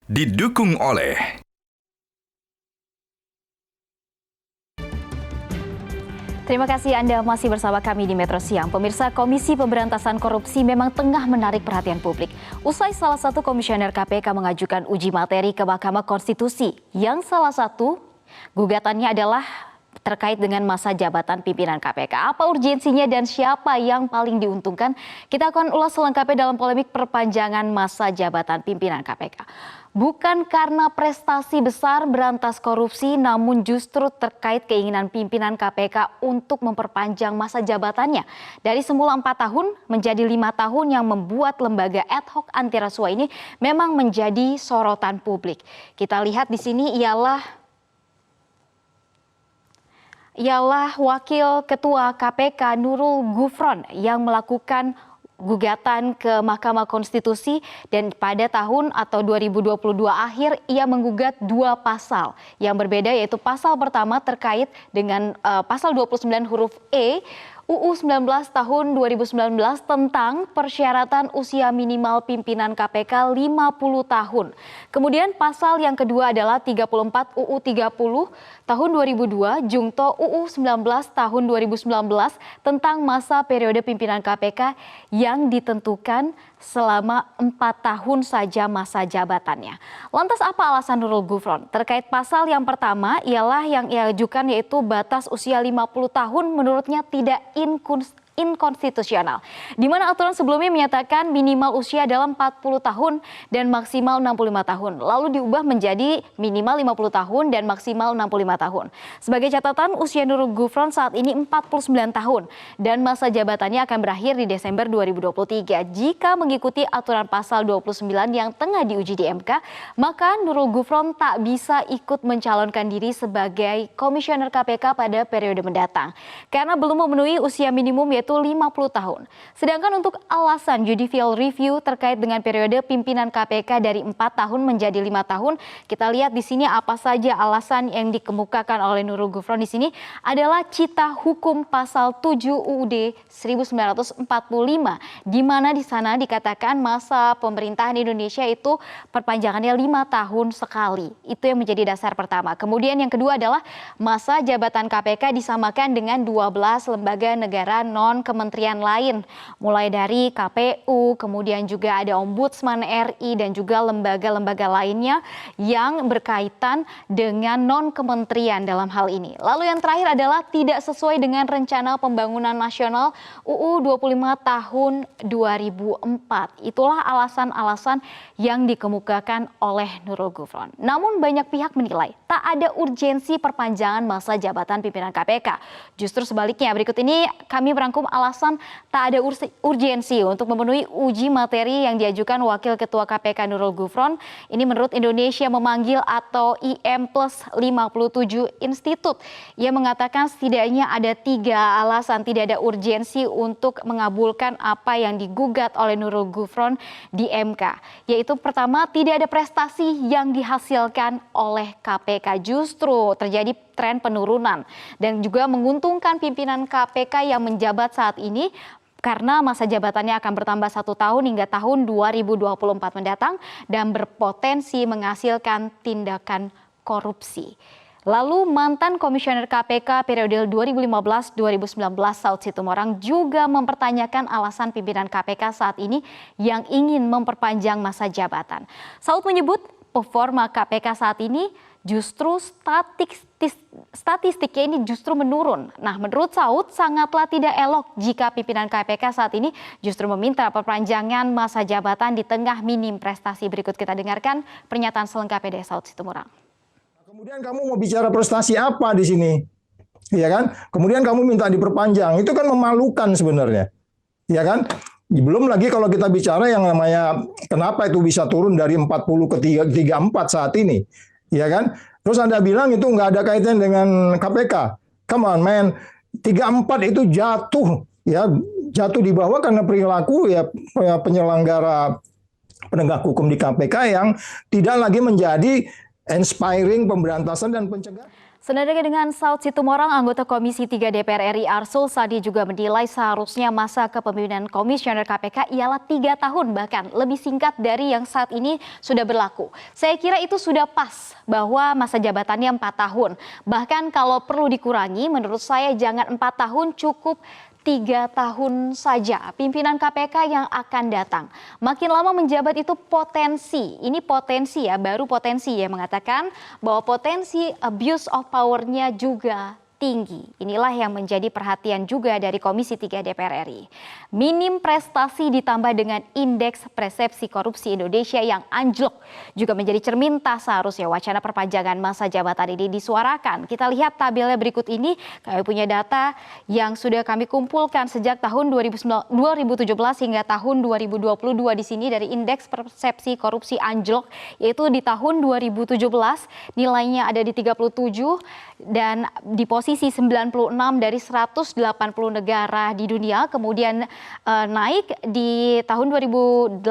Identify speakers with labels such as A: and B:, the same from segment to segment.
A: Didukung oleh
B: Terima kasih Anda masih bersama kami di Metro Siang. Pemirsa, Komisi Pemberantasan Korupsi memang tengah menarik perhatian publik. Usai salah satu komisioner KPK mengajukan uji materi ke Mahkamah Konstitusi, yang salah satu gugatannya adalah terkait dengan masa jabatan pimpinan KPK. Apa urgensinya dan siapa yang paling diuntungkan? Kita akan ulas selengkapnya dalam polemik perpanjangan masa jabatan pimpinan KPK. Bukan karena prestasi besar berantas korupsi, namun justru terkait keinginan pimpinan KPK untuk memperpanjang masa jabatannya dari semula 4 tahun menjadi 5 tahun, yang membuat lembaga ad hoc anti rasuah ini memang menjadi sorotan publik. Kita lihat di sini ialah Wakil Ketua KPK Nurul Gufron yang melakukan gugatan ke Mahkamah Konstitusi, dan pada tahun atau 2022 akhir ia menggugat 2 pasal yang berbeda, yaitu pasal pertama terkait dengan pasal 29 huruf E UU 19 tahun 2019 tentang persyaratan usia minimal pimpinan KPK 50 tahun. Kemudian pasal yang kedua adalah 34 UU 30 tahun 2002 Jungto UU 19 tahun 2019 tentang masa periode pimpinan KPK yang ditentukan selama 4 tahun saja masa jabatannya. Lantas apa alasan Nurul Gufron? Terkait pasal yang pertama ialah yang ia ajukan, yaitu batas usia 50 tahun menurutnya tidak inkonstitusional, di mana aturan sebelumnya menyatakan minimal usia dalam 40 tahun dan maksimal 65 tahun, lalu diubah menjadi minimal 50 tahun dan maksimal 65 tahun. Sebagai catatan, usia Nurul Gufron saat ini 49 tahun dan masa jabatannya akan berakhir di Desember 2023. Jika mengikuti aturan pasal 29 yang tengah diuji di MK, maka Nurul Gufron tak bisa ikut mencalonkan diri sebagai komisioner KPK pada periode mendatang karena belum memenuhi usia minimum, yaitu 50 tahun. Sedangkan untuk alasan judicial review terkait dengan periode pimpinan KPK dari 4 tahun menjadi 5 tahun, kita lihat di sini apa saja alasan yang dikemukakan oleh Nurul Gufron di sini adalah cita hukum pasal 7 UUD 1945, di mana di sana dikatakan masa pemerintahan Indonesia itu perpanjangannya 5 tahun sekali. Itu yang menjadi dasar pertama. Kemudian yang kedua adalah masa jabatan KPK disamakan dengan 12 lembaga negara non-kementerian lain, mulai dari KPU, kemudian juga ada Ombudsman RI dan juga lembaga-lembaga lainnya yang berkaitan dengan non-kementerian dalam hal ini. Lalu yang terakhir adalah tidak sesuai dengan Rencana Pembangunan Nasional UU 25 tahun 2004. Itulah alasan-alasan yang dikemukakan oleh Nurul Gufron. Namun banyak pihak menilai tak ada urgensi perpanjangan masa jabatan pimpinan KPK. Justru sebaliknya, berikut ini kami merangkum alasan tak ada urgensi untuk memenuhi uji materi yang diajukan Wakil Ketua KPK Nurul Gufron. Ini menurut Indonesia Memanggil atau IM Plus 57 Institute. Ia mengatakan setidaknya ada 3 alasan tidak ada urgensi untuk mengabulkan apa yang digugat oleh Nurul Gufron di MK. Yaitu pertama, tidak ada prestasi yang dihasilkan oleh KPK. Justru terjadi tren penurunan dan juga menguntungkan pimpinan KPK yang menjabat saat ini karena masa jabatannya akan bertambah 1 tahun hingga tahun 2024 mendatang dan berpotensi menghasilkan tindakan korupsi. Lalu mantan komisioner KPK periode 2015-2019 Saud Situmorang juga mempertanyakan alasan pimpinan KPK saat ini yang ingin memperpanjang masa jabatan. Saud menyebut performa KPK saat ini justru statistiknya ini justru menurun. Nah, menurut Saud sangatlah tidak elok jika pimpinan KPK saat ini justru meminta perpanjangan masa jabatan di tengah minim prestasi. Berikut kita dengarkan pernyataan selengkapnya dari Saud Situmorang.
C: Kemudian kamu mau bicara prestasi apa di sini? Ya kan? Kemudian kamu minta diperpanjang. Itu kan memalukan sebenarnya. Ya kan? Belum lagi kalau kita bicara yang namanya kenapa itu bisa turun dari 40 ke 34 saat ini. Ya kan? Terus Anda bilang itu nggak ada kaitan dengan KPK. Come on man, 34 itu jatuh, ya jatuh di bawah karena perilaku ya penyelenggara penegak hukum di KPK yang tidak lagi menjadi inspiring pemberantasan dan pencegahan.
B: Senada dengan Saud Situmorang, anggota Komisi 3 DPR RI Arsul Sadi juga menilai seharusnya masa kepemimpinan Komisioner KPK ialah 3 tahun, bahkan lebih singkat dari yang saat ini sudah berlaku. Saya kira itu sudah pas bahwa masa jabatannya 4 tahun. Bahkan kalau perlu dikurangi, menurut saya jangan 4 tahun, cukup 3 tahun saja pimpinan KPK yang akan datang. Makin lama menjabat itu potensi, ini potensi ya, baru potensi ya, mengatakan bahwa potensi abuse of power-nya juga tinggi. Inilah yang menjadi perhatian juga dari Komisi 3 DPR RI. Minim prestasi ditambah dengan indeks persepsi korupsi Indonesia yang anjlok juga menjadi cermin tak seharusnya wacana perpanjangan masa jabatan ini disuarakan. Kita lihat tabelnya berikut ini. Kami punya data yang sudah kami kumpulkan sejak tahun 2017 hingga tahun 2022 di sini dari indeks persepsi korupsi anjlok, yaitu di tahun 2017 nilainya ada di 37 dan di posisi 96 dari 180 negara di dunia, kemudian naik di tahun 2018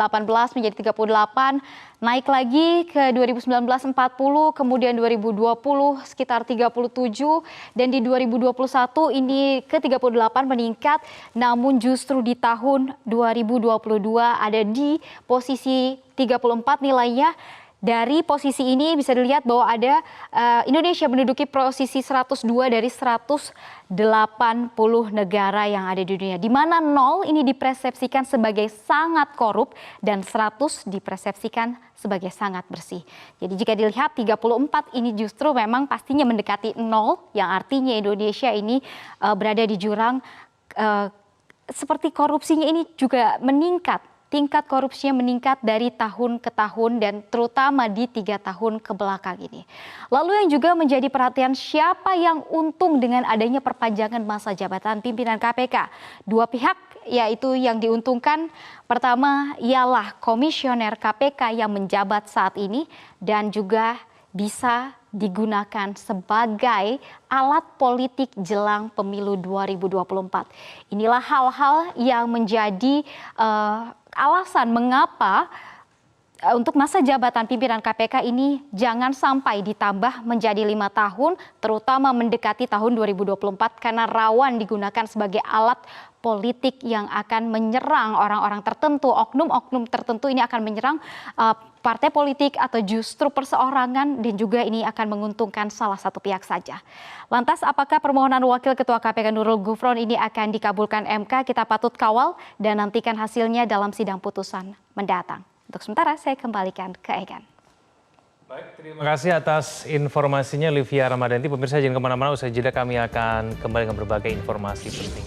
B: menjadi 38, naik lagi ke 2019 40, kemudian 2020 sekitar 37, dan di 2021 ini ke 38 meningkat, namun justru di tahun 2022 ada di posisi 34 nilainya. Dari posisi ini bisa dilihat bahwa ada Indonesia menduduki posisi 102 dari 180 negara yang ada di dunia. Di mana 0 ini dipersepsikan sebagai sangat korup dan 100 dipersepsikan sebagai sangat bersih. Jadi jika dilihat 34 ini justru memang pastinya mendekati 0, yang artinya Indonesia ini berada di jurang seperti korupsinya ini juga meningkat. Tingkat korupsinya meningkat dari tahun ke tahun dan terutama di 3 tahun ke belakang ini. Lalu yang juga menjadi perhatian, siapa yang untung dengan adanya perpanjangan masa jabatan pimpinan KPK? Dua pihak, yaitu yang diuntungkan pertama ialah Komisioner KPK yang menjabat saat ini dan juga bisa digunakan sebagai alat politik jelang pemilu 2024. Inilah hal-hal yang menjadi alasan mengapa untuk masa jabatan pimpinan KPK ini jangan sampai ditambah menjadi 5 tahun, terutama mendekati tahun 2024 karena rawan digunakan sebagai alat politik yang akan menyerang orang-orang tertentu, oknum-oknum tertentu ini akan menyerang partai politik atau justru perseorangan, dan juga ini akan menguntungkan salah satu pihak saja. Lantas apakah permohonan Wakil Ketua KPK Nurul Gufron ini akan dikabulkan MK? Kita patut kawal dan nantikan hasilnya dalam sidang putusan mendatang. Untuk sementara saya kembalikan ke Egan.
A: Baik, terima kasih atas informasinya Livia Ramadhanti. Pemirsa jangan kemana-mana, usai jeda kami akan kembali dengan berbagai informasi penting.